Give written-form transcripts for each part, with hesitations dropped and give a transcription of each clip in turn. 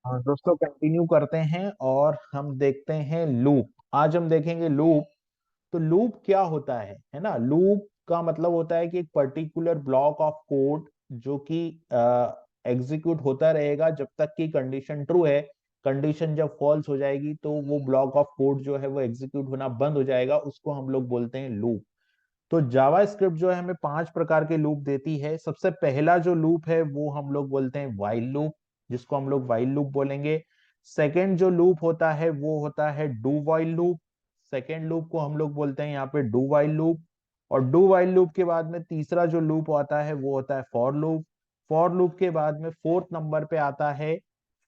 हाँ दोस्तों, कंटिन्यू करते हैं और हम देखते हैं लूप। आज हम देखेंगे लूप। तो लूप क्या होता है ना। लूप का मतलब होता है कि एक पर्टिकुलर ब्लॉक ऑफ कोड जो कि एग्जीक्यूट होता रहेगा जब तक कि कंडीशन ट्रू है। कंडीशन जब फॉल्स हो जाएगी तो वो ब्लॉक ऑफ कोड जो है वो एग्जीक्यूट होना बंद हो जाएगा, उसको हम लोग बोलते हैं लूप। तो जावा स्क्रिप्ट जो है हमें 5 प्रकार के लूप देती है। सबसे पहला जो लूप है वो हम लोग बोलते हैं व्हाइल लूप, जिसको हम लोग व्हाइल लूप बोलेंगे। सेकेंड जो लूप होता है वो होता है do while loop. Second loop को हम लोग बोलते हैं यहाँ पे डू व्हाइल लूप। और डू व्हाइल लूप के बाद में तीसरा जो लूप आता है वो होता है फॉर लूप। फॉर लूप के बाद में फोर्थ नंबर पे आता है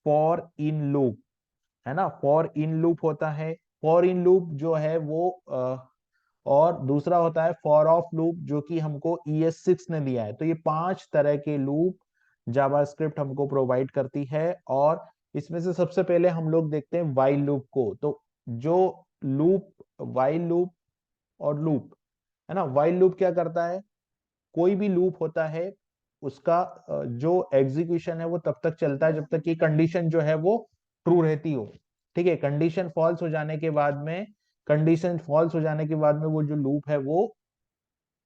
फॉर इन लूप, है ना। फॉर इन लूप होता है। फॉर इन लूप जो है वो और दूसरा होता है फॉर ऑफ लूप, जो कि हमको ES6 ने दिया है। तो ये 5 तरह के लूप जावास्क्रिप्ट हमको प्रोवाइड करती है। और इसमें से सबसे पहले हम लोग देखते हैं व्हाइल लूप को। तो जो लूप, व्हाइल लूप और लूप, है ना। व्हाइल लूप क्या करता है, कोई भी लूप होता है उसका जो एग्जीक्यूशन है वो तब तक चलता है जब तक कि कंडीशन जो है वो ट्रू रहती हो। ठीक है, कंडीशन फॉल्स हो जाने के बाद में वो जो लूप है वो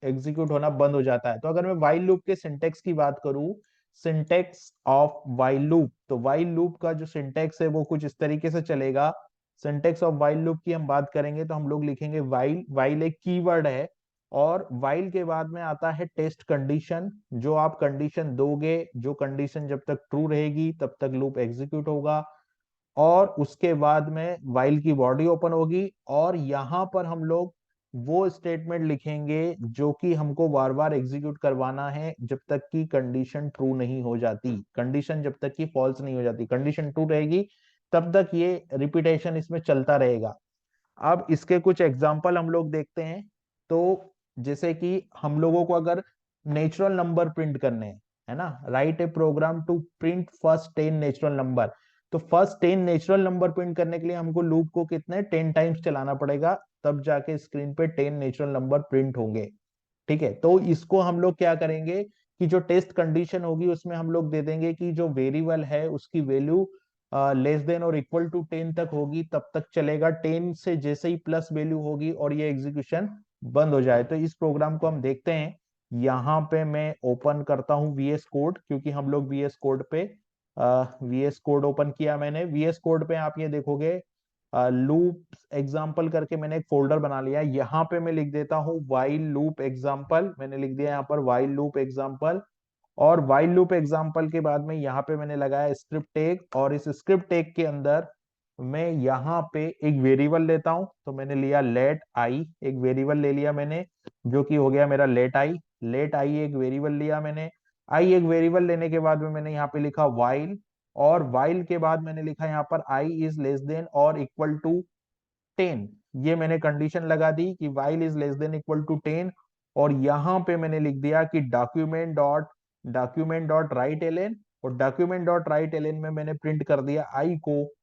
एग्जीक्यूट होना बंद हो जाता है। तो अगर मैं व्हाइल लूप के सिंटेक्स की बात करूं, सिंटेक्स ऑफ व्हाइल लूप, तो व्हाइल लूप का जो सिंटेक्स है वो कुछ इस तरीके से चलेगा। सिंटेक्स ऑफ व्हाइल लूप की हम बात करेंगे तो हम लोग लिखेंगे व्हाइल। व्हाइल एक कीवर्ड है और व्हाइल के बाद में आता है टेस्ट कंडीशन। जो आप कंडीशन दोगे, जो कंडीशन जब तक ट्रू रहेगी तब तक लूप एग्जीक्यूट होगा। और उसके बाद में व्हाइल की बॉडी ओपन होगी और यहां पर हम लोग वो स्टेटमेंट लिखेंगे जो कि हमको बार बार एग्जीक्यूट करवाना है जब तक कि कंडीशन ट्रू नहीं हो जाती। कंडीशन जब तक कि फॉल्स नहीं हो जाती, कंडीशन ट्रू रहेगी तब तक ये रिपीटेशन इसमें चलता रहेगा। अब इसके कुछ एग्जाम्पल हम लोग देखते हैं। तो जैसे कि हम लोगों को अगर नेचुरल नंबर प्रिंट करने हैं, है ना, write a program to print first 10 natural number. तो फर्स्ट 10 नेचुरल नंबर प्रिंट करने के लिए हमको लूप को कितने 10 टाइम्स चलाना पड़ेगा, तब जाके स्क्रीन पे 10 नेचुरल नंबर प्रिंट होंगे। ठीक है, तो इसको हम लोग क्या करेंगे कि जो टेस्ट कंडीशन होगी उसमें हम लोग दे देंगे कि जो वेरिएबल है उसकी value less than or equal to 10 तक होगी तब तक चलेगा। 10 से जैसे ही प्लस वैल्यू होगी और ये एग्जीक्यूशन बंद हो जाए। तो इस प्रोग्राम को हम देखते हैं। यहाँ पे मैं ओपन करता हूँ VS कोड, क्योंकि हम लोग VS कोड पे VS कोड ओपन किया मैंने। VS कोड पे आप ये देखोगे लूप एग्जाम्पल करके मैंने एक फोल्डर बना लिया। यहाँ पे मैं लिख देता हूँ वाइल लूप एग्जाम्पल। मैंने लिख दिया यहाँ पर वाइल लूप एग्जाम्पल। और वाइल लूप एग्जाम्पल के बाद में यहाँ पे मैंने लगाया स्क्रिप्ट टैग, और इस स्क्रिप्ट टैग के अंदर मैं यहाँ पे एक वेरिएबल लेता हूं। तो मैंने लिया लेट आई, एक वेरिएबल ले लिया मैंने जो कि हो गया मेरा लेट आई। लेट आई एक वेरिएबल लिया मैंने। आई एक वेरिएबल लेने के बाद में मैंने यहाँ पे लिखा वाइल। और वाइल के बाद मैंने लिखा यहाँ पर I is less than or equal to 10। ये मैंने कंडीशन लगा दी कि while is less than equal to 10। और यहां पे मैंने लिख दिया कि डॉक्यूमेंट डॉट राइट एलन। और डॉक्यूमेंट डॉट राइट एलन में मैंने प्रिंट कर दिया आई को।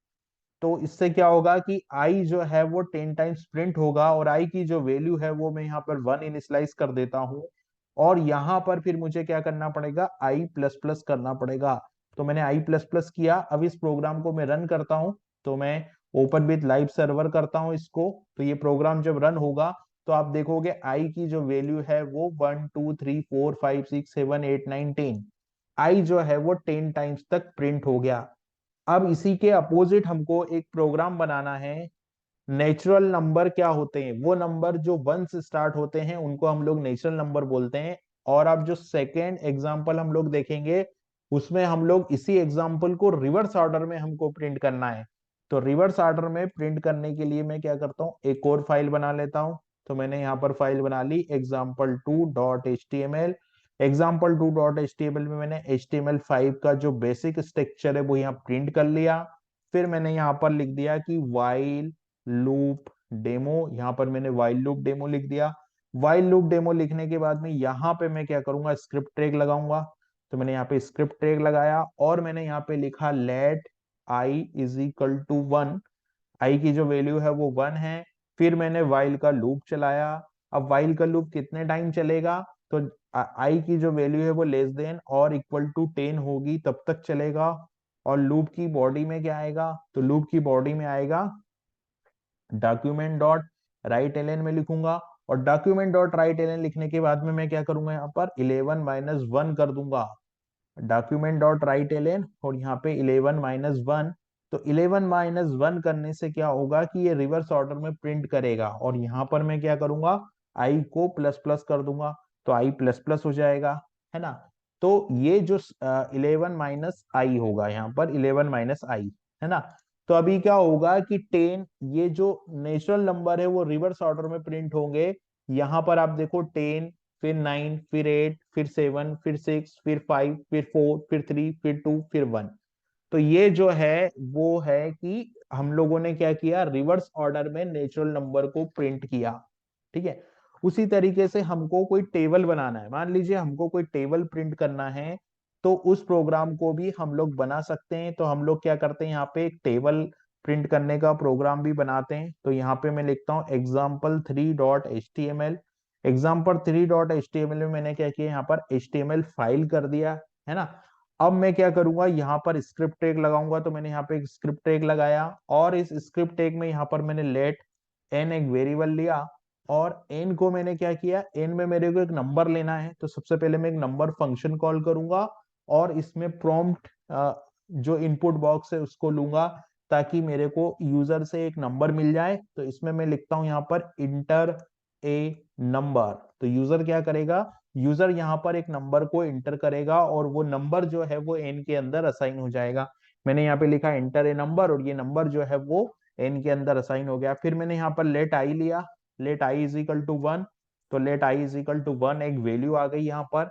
तो इससे क्या होगा कि आई जो है वो 10 टाइम्स प्रिंट होगा और आई की जो वैल्यू है वो मैं यहाँ पर 1 इनिशियलाइज कर देता हूँ। और यहाँ पर फिर मुझे क्या करना पड़ेगा, आई प्लस प्लस करना पड़ेगा। तो मैंने आई प्लस प्लस किया। अब इस प्रोग्राम को मैं रन करता हूँ। तो मैं ओपन विथ लाइव सर्वर करता हूँ इसको। तो ये प्रोग्राम जब रन होगा तो आप देखोगे आई की जो वैल्यू है वो 1 2 3 4 5 6 7 8 9 10। आई जो है वो 10 टाइम्स तक प्रिंट हो गया। अब इसी के अपोजिट हमको एक प्रोग्राम बनाना है। नेचुरल नंबर क्या होते हैं, वो नंबर जो 1 से स्टार्ट होते हैं उनको हम लोग नेचुरल नंबर बोलते हैं। और अब जो सेकेंड एग्जांपल हम लोग देखेंगे उसमें हम लोग इसी एग्जांपल को रिवर्स ऑर्डर में हमको प्रिंट करना है। तो रिवर्स ऑर्डर में प्रिंट करने के लिए मैं क्या करता हूँ, एक और फाइल बना लेता हूँ। तो मैंने यहाँ पर फाइल बना ली example2.html। example2.html में मैंने HTML5 का जो बेसिक स्ट्रक्चर है वो यहाँ प्रिंट कर लिया। फिर मैंने यहाँ पर लिख दिया कि वाइल लूप डेमो, यहाँ पर मैंने वाइल लूप डेमो लिख दिया। वाइल लूप डेमो लिखने के बाद में यहाँ पे मैं क्या करूंगा, स्क्रिप्ट टैग लगाऊंगा। तो मैंने यहाँ पे स्क्रिप्ट टैग लगाया और मैंने यहाँ पे लिखा let I is equal to 1। I की जो वैल्यू है वो 1 है। फिर मैंने वाइल का लूप चलाया। अब वाइल का लूप कितने टाइम चलेगा, तो आई की जो वैल्यू है वो less than or equal to 10 होगी तब तक चलेगा। और लूप की बॉडी में क्या आएगा, तो लूप की बॉडी में आएगा डॉक्यूमेंट डॉट राइट एलन में लिखूंगा, और डॉक्यूमेंट डॉट राइट एलन लिखने के बाद में मैं क्या करूंगा, यहाँ पर 11 - 1 कर दूंगा, डॉक्यूमेंट डॉट राइट एलन, और यहाँ पे 11 - 1। तो 11 - 1 करने से क्या होगा कि ये रिवर्स ऑर्डर में प्रिंट करेगा, और यहाँ पर मैं क्या करूंगा, आई को प्लस प्लस कर दूंगा, तो आई प्लस प्लस हो जाएगा, है ना। तो ये जो 11 - I होगा, यहाँ पर 11 - I, है ना। तो अभी क्या होगा कि 10, ये जो नेचुरल नंबर है वो रिवर्स ऑर्डर में प्रिंट होंगे। यहाँ पर आप देखो 10, फिर 9, फिर 8, फिर 7, फिर 6, फिर 5, फिर 4, फिर 3, फिर 2, फिर 1। तो ये जो है वो है कि हम लोगों ने क्या किया, रिवर्स ऑर्डर में नेचुरल नंबर को प्रिंट किया। ठीक है। उसी तरीके से हमको कोई टेबल बनाना है, मान लीजिए हमको कोई टेबल प्रिंट करना है, तो उस प्रोग्राम को भी हम लोग बना सकते हैं। तो हम लोग क्या करते हैं, यहाँ पे एक टेबल प्रिंट करने का प्रोग्राम भी बनाते हैं। तो यहाँ पे मैं लिखता हूँ example3.html। example3.html में मैंने क्या किया, यहाँ पर HTML फाइल कर दिया, है ना। अब मैं क्या करूंगा, यहाँ पर स्क्रिप्ट टैग लगाऊंगा, तो मैंने यहाँ पे एक स्क्रिप्ट टैग लगाया, और इस स्क्रिप्ट टैग में यहाँ पर मैंने लेट एन एक वेरिएबल लिया, और एन को मैंने क्या किया, एन में मेरे को एक नंबर लेना है, तो सबसे पहले मैं एक नंबर फंक्शन कॉल करूंगा, और इसमें प्रॉम्प्ट जो इनपुट बॉक्स है उसको लूंगा, ताकि मेरे को यूजर से एक नंबर मिल जाए। तो इसमें मैं लिखता हूं यहाँ पर इंटर ए नंबर। तो यूजर क्या करेगा, यूजर यहाँ पर एक नंबर को इंटर करेगा, और वो नंबर जो है वो एन के अंदर असाइन हो जाएगा। मैंने यहाँ पे लिखा इंटर ए नंबर, और ये नंबर जो है वो एन के अंदर असाइन हो गया। फिर मैंने यहाँ पर लेट आई लिया, let I is equal to 1। तो let I is equal to 1 एक वैल्यू आ गई यहाँ पर,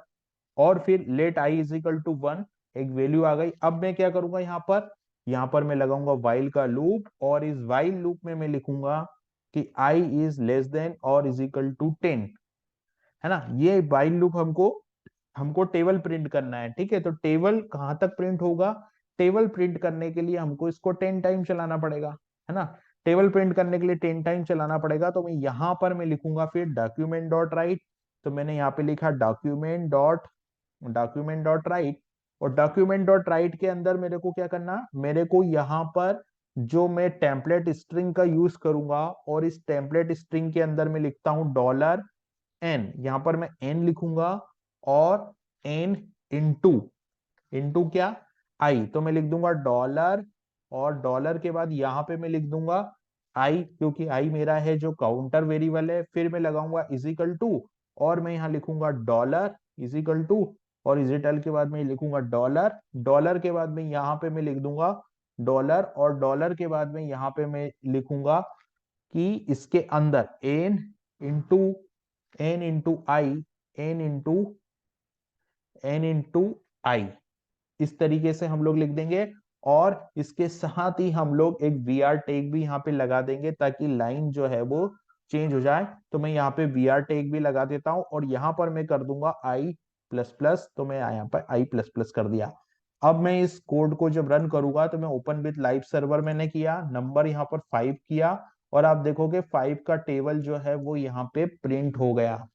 और फिर let I is equal to 1 एक वैल्यू आ गई। अब मैं क्या करूंगा, यहाँ पर मैं लगाऊंगा वाइल का लूप, और इस वाइल लूप में मैं लिखूंगा कि आई इज लेस देन और इज इक्वल टू 10, है ना। ये वाइल लूप हमको हमको टेबल प्रिंट करना है। ठीक है। तो टेबल कहां तक प्रिंट होगा, टेबल प्रिंट करने के लिए हमको इसको 10 टाइम चलाना पड़ेगा, है ना। टेबल प्रिंट करने के लिए 10 टाइम चलाना पड़ेगा। तो मैं यहां पर मैं लिखूंगा फिर डॉक्यूमेंट डॉट राइट। तो मैंने यहाँ पे लिखा डॉक्यूमेंट डॉट राइट, और डॉक्यूमेंट डॉट राइट के अंदर मेरे को क्या करना, मेरे को यहाँ पर जो मैं टेम्पलेट स्ट्रिंग का यूज करूंगा, और इस टेम्पलेट स्ट्रिंग के अंदर मैं लिखता हूं $n। यहां पर मैं n लिखूंगा, और n इंटू इंटू क्या, आई। तो मैं लिख दूंगा डॉलर, और डॉलर के बाद यहां पे मैं लिख दूंगा आई, क्योंकि आई मेरा है जो काउंटर वेरिएबल है। फिर मैं लगाऊंगा इजिकल टू, और मैं यहाँ लिखूंगा डॉलर इजिकल टू, और इजिटल के बाद मैं लिखूंगा डॉलर, डॉलर के बाद में यहाँ पे मैं लिख दूंगा डॉलर, और डॉलर के बाद में यहाँ पे मैं लिखूंगा कि इसके अंदर into n into i n into n into i, इस तरीके से हम लोग लिख देंगे। और इसके साथ ही हम लोग एक वी आर टैग भी यहाँ पे लगा देंगे, ताकि लाइन जो है वो चेंज हो जाए। तो मैं यहाँ पे वी आर टैग भी लगा देता हूँ, और यहाँ पर मैं कर दूंगा आई प्लस प्लस। तो मैं यहाँ पर आई प्लस प्लस कर दिया। अब मैं इस कोड को जब रन करूंगा, तो मैं ओपन विथ लाइव सर्वर मैंने किया, नंबर यहाँ पर 5 किया, और आप देखोगे 5 का टेबल जो है वो यहाँ पे प्रिंट हो गया।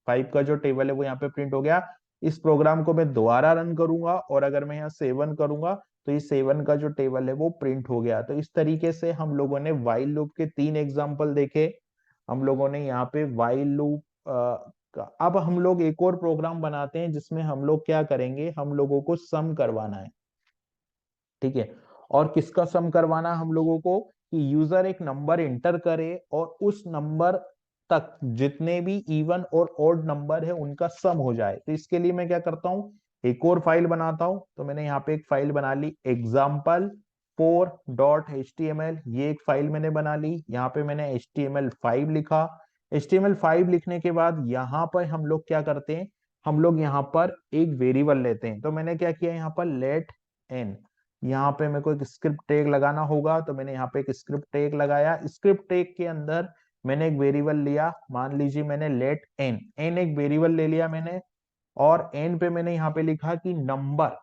5 का जो टेबल है वो यहाँ पे प्रिंट हो गया। इस प्रोग्राम को मैं दोबारा रन करूंगा, और अगर मैं यहाँ 7 करूंगा, तो इस 7 का जो टेबल है वो प्रिंट हो गया। तो इस तरीके से हम लोगों ने वाइल लूप के 3 एग्जाम्पल देखे। हम लोगों ने यहाँ पे वाइल लूप अब हम लोग एक और प्रोग्राम बनाते हैं, जिसमें हम लोग क्या करेंगे, हम लोगों को सम करवाना है। ठीक है। और किसका सम करवाना हम लोगों को, कि यूजर एक नंबर इंटर करे, और उस नंबर तक जितने भी इवन और ऑड नंबर है उनका सम हो जाए। तो इसके लिए मैं क्या करता हूं, एक और फाइल बनाता हूं। तो मैंने यहाँ पे एक फाइल बना ली example4.html, ये एक फाइल मैंने बना ली। यहाँ पे मैंने HTML5 लिखा। HTML5 लिखने के बाद यहाँ पर हम लोग क्या करते हैं, हम लोग यहाँ पर एक वेरिएबल लेते हैं। तो मैंने क्या किया, यहाँ पर लेट एन, यहाँ पे मेरे को एक स्क्रिप्ट टैग लगाना होगा। तो मैंने यहाँ पे एक स्क्रिप्ट टैग लगाया। स्क्रिप्ट टैग के अंदर मैंने एक वेरिएबल लिया, मान लीजिए मैंने लेट एन, एन एक वेरिएबल ले लिया मैंने, और एन पे मैंने यहाँ पे लिखा कि नंबर,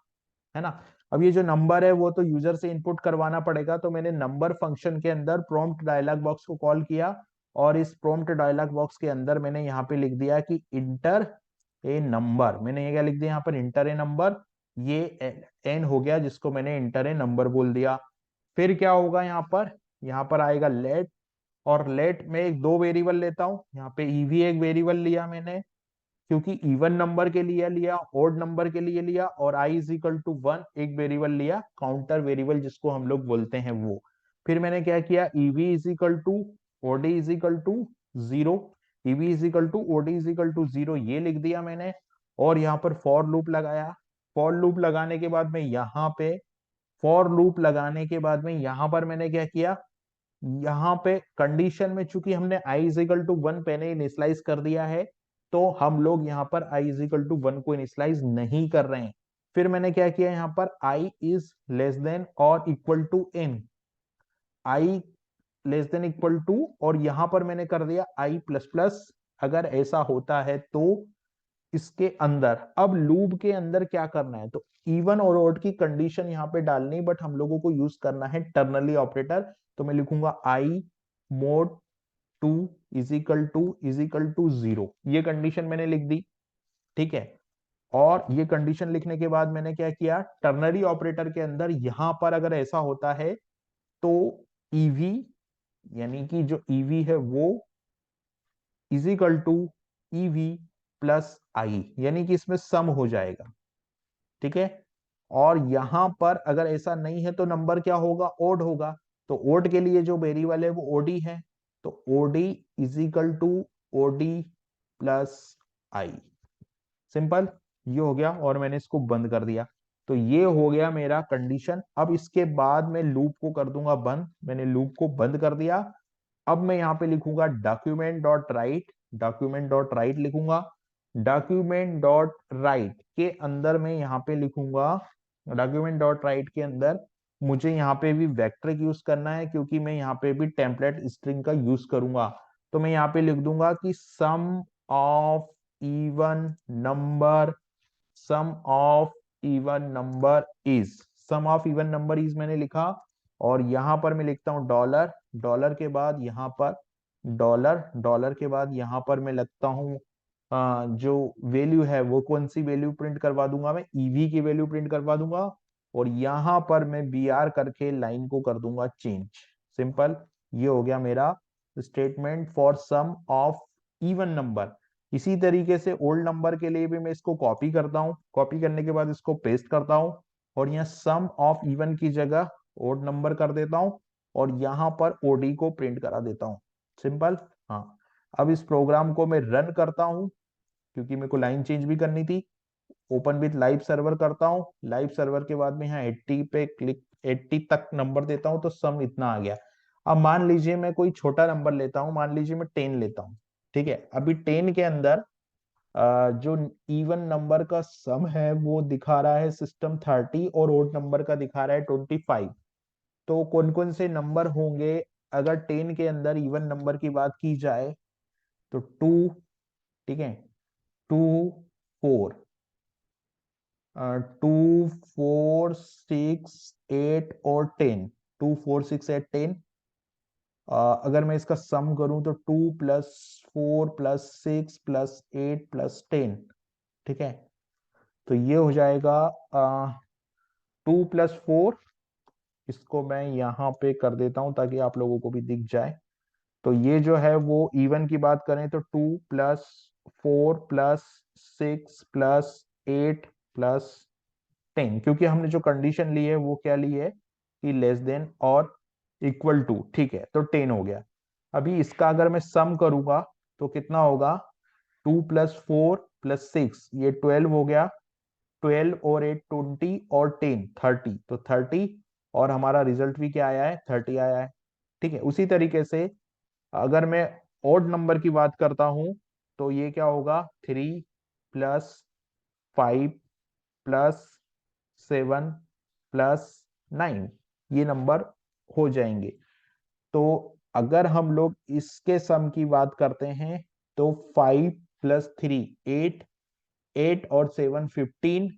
है ना। अब ये जो नंबर है वो तो यूजर से इनपुट करवाना पड़ेगा। तो मैंने नंबर फंक्शन के अंदर प्रॉम्प्ट डायलॉग बॉक्स को कॉल किया, और इस प्रॉम्प्ट डायलॉग बॉक्स के अंदर मैंने यहाँ पे लिख दिया कि इंटर ए नंबर। मैंने ये क्या लिख दिया यहाँ पर, इंटर ए नंबर। ये n हो गया जिसको मैंने इंटर ए नंबर बोल दिया। फिर क्या होगा यहाँ पर आएगा लेट, और लेट में एक दो वेरिएबल लेता हूं, यहाँ पे ईवी एक वेरिएबल लिया मैंने, क्योंकि इवन नंबर के लिए लिया, ओड नंबर के लिए लिया, और i इज इक्वल टू 1 एक वेरिएबल लिया, काउंटर वेरिएबल जिसको हम लोग बोलते हैं वो। फिर मैंने क्या किया, EV is equal to OD is equal to 0, EV is equal to OD is equal to 0 ये लिख दिया मैंने, और यहाँ पर फॉर लूप लगाया। फॉर लूप लगाने के बाद में यहाँ पे, फॉर लूप लगाने के बाद में यहाँ पर मैंने क्या किया, यहाँ पे कंडीशन में चूंकि हमने i इज इक्वल टू 1 पहले इनिशियलाइज कर दिया है, तो हम लोग यहाँ पर i इज इक्वल टू 1 को इनिशियलाइज नहीं कर रहे हैं। फिर मैंने क्या किया, यहाँ पर i is less than or equal to n, i less than equal to, और यहां पर मैंने कर दिया i प्लस प्लस। अगर ऐसा होता है तो इसके अंदर, अब लूप के अंदर क्या करना है, तो इवन और ओड की कंडीशन यहाँ पे डालनी, बट हम लोगों को यूज करना है टर्नरी ऑपरेटर। तो मैं लिखूंगा i mod 2 is equal to 0, ये कंडीशन मैंने लिख दी, ठीक है। और ये कंडीशन लिखने के बाद मैंने क्या किया, टर्नरी ऑपरेटर के अंदर यहां पर अगर ऐसा होता है तो ईवी, यानी कि जो ईवी है वो is equal to EV plus i, यानी कि इसमें सम हो जाएगा, ठीक है। और यहां पर अगर ऐसा नहीं है तो नंबर क्या होगा, ओड होगा। तो ओड के लिए जो वेरिएबल है वो ओडी है, तो OD is equal to OD plus I, simple, ये हो गया, और मैंने इसको बंद कर दिया। तो ये हो गया मेरा कंडीशन। अब इसके बाद मैं लूप को कर दूंगा बंद, मैंने लूप को बंद कर दिया। अब मैं यहाँ पे लिखूंगा document dot right, document dot right लिखूंगा। डॉक्यूमेंट डॉट राइट के अंदर मैं यहाँ पे लिखूंगा, डॉक्यूमेंट डॉट राइट के अंदर मुझे यहाँ पे भी वेक्टर यूज करना है, क्योंकि मैं यहाँ पे भी टेम्पलेट स्ट्रिंग का यूज करूंगा। तो मैं यहाँ पे लिख दूंगा कि sum of even number, sum of even number is, sum of even number is मैंने लिखा, और यहां पर मैं लिखता हूं डॉलर, डॉलर के बाद यहां पर डॉलर, डॉलर के बाद यहां पर मैं लगता हूं जो वैल्यू है वो कौन सी वैल्यू प्रिंट करवा दूंगा, मैं ईवी की वैल्यू प्रिंट करवा दूंगा, और यहां पर मैं बी आर करके लाइन को कर दूंगा चेंज, सिंपल। ये हो गया मेरा statement for sum of even number. इसी तरीके से ओल्ड नंबर के लिए भी मैं इसको कॉपी करता हूँ, कॉपी करने के बाद इसको पेस्ट करता हूँ, और यहाँ सम ऑफ इवन की जगह ओड नंबर कर देता हूँ, और यहाँ पर ओडी को प्रिंट करा देता हूँ, सिंपल। हाँ, अब इस प्रोग्राम को मैं रन करता हूँ, क्योंकि मेरे को लाइन चेंज भी करनी थी। ओपन विथ लाइव सर्वर करता हूँ, लाइव सर्वर के बाद में यहाँ 80 पे क्लिक, 80 तक नंबर देता हूँ, तो सम इतना आ गया। अब मान लीजिए मैं कोई छोटा नंबर लेता हूँ, मान लीजिए मैं 10 लेता हूँ, ठीक है। अभी 10 के अंदर जो इवन नंबर का सम है वो दिखा रहा है सिस्टम 30, और ओड नंबर का दिखा रहा है 25। तो कौन कौन से नंबर होंगे अगर 10 के अंदर इवन नंबर की बात की जाए, तो 2, ठीक है, 2, 4, 2, 4, 6, 8 और 10, 2, 4, 6, 8, 10। अगर मैं इसका सम करूं तो 2 + 4 + 6 + 8 + 10, ठीक है। तो ये हो जाएगा 2 + 4, इसको मैं यहाँ पे कर देता हूं ताकि आप लोगों को भी दिख जाए। तो ये जो है वो इवन की बात करें तो 2 + 4 + 6 + 8 + 10, क्योंकि हमने जो कंडीशन ली है वो क्या ली है कि less than or equal to, ठीक है, तो 10 हो गया। अभी इसका अगर मैं सम करूंगा तो कितना होगा, 2 + 4 + 6 ये 12 हो गया, 12 और 8 20 और 10 30, तो 30, और हमारा रिजल्ट भी क्या आया है, 30 आया है, ठीक है। उसी तरीके से अगर मैं ओड नंबर की बात करता हूं तो ये क्या होगा, 3 + 5 + 7 + 9, ये नंबर हो जाएंगे। तो अगर हम लोग इसके सम की बात करते हैं तो 5 + 3 8, 8 और 7 15,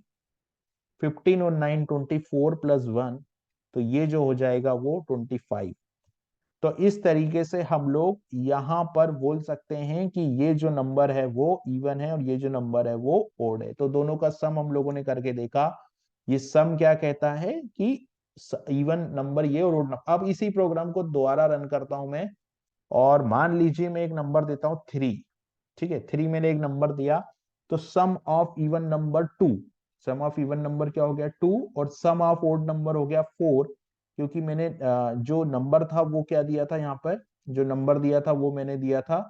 15 और 9 24 + 1, तो ये जो हो जाएगा वो 25। तो इस तरीके से हम लोग यहां पर बोल सकते हैं कि ये जो नंबर है वो इवन है, और ये जो नंबर है वो ओड है। तो दोनों का सम हम लोगों ने करके देखा, ये सम क्या कहता है कि इवन नंबर ये और ओड नंबर। अब इसी प्रोग्राम को दोबारा रन करता हूं मैं, और मान लीजिए मैं एक नंबर देता हूं 3। ठीक है, 3 मैंने एक नंबर दिया, तो sum of even number 2, sum of even number क्या हो गया 2, और सम ऑफ ओड नंबर हो गया 4, क्योंकि मैंने जो नंबर था वो क्या दिया था, यहाँ पर जो नंबर दिया था वो मैंने दिया था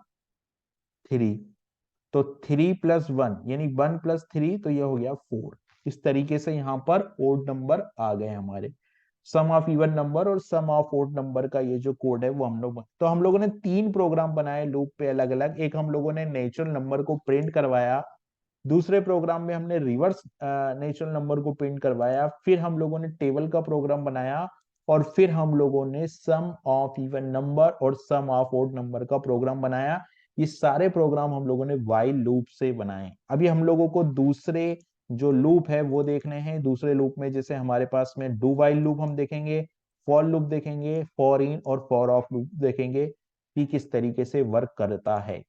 3। तो 3 + 1 यानी 1 + 3, तो ये हो गया 4। इस तरीके से यहाँ पर ओड नंबर आ गए हमारे। सम ऑफ इवन नंबर और सम ऑफ ओड नंबर का ये जो कोड है वो हम लोग, तो हम लोगों ने 3 प्रोग्राम बनाए लूप पे अलग अलग। एक हम लोगों ने नेचुरल नंबर को प्रिंट करवाया, दूसरे प्रोग्राम में हमने रिवर्स नेचुरल नंबर को प्रिंट करवाया, फिर हम लोगों ने टेबल का प्रोग्राम बनाया, और फिर हम लोगों ने सम ऑफ इवन नंबर और सम ऑफ ओड नंबर का प्रोग्राम बनाया। ये सारे प्रोग्राम हम लोगों ने व्हाइल लूप से बनाए। अभी हम लोगों को दूसरे जो लूप है वो देखने हैं। दूसरे लूप में जैसे हमारे पास में डू व्हाइल लूप हम देखेंगे, फॉर लूप देखेंगे, फॉर इन और फॉर ऑफ लूप देखेंगे कि किस तरीके से वर्क करता है।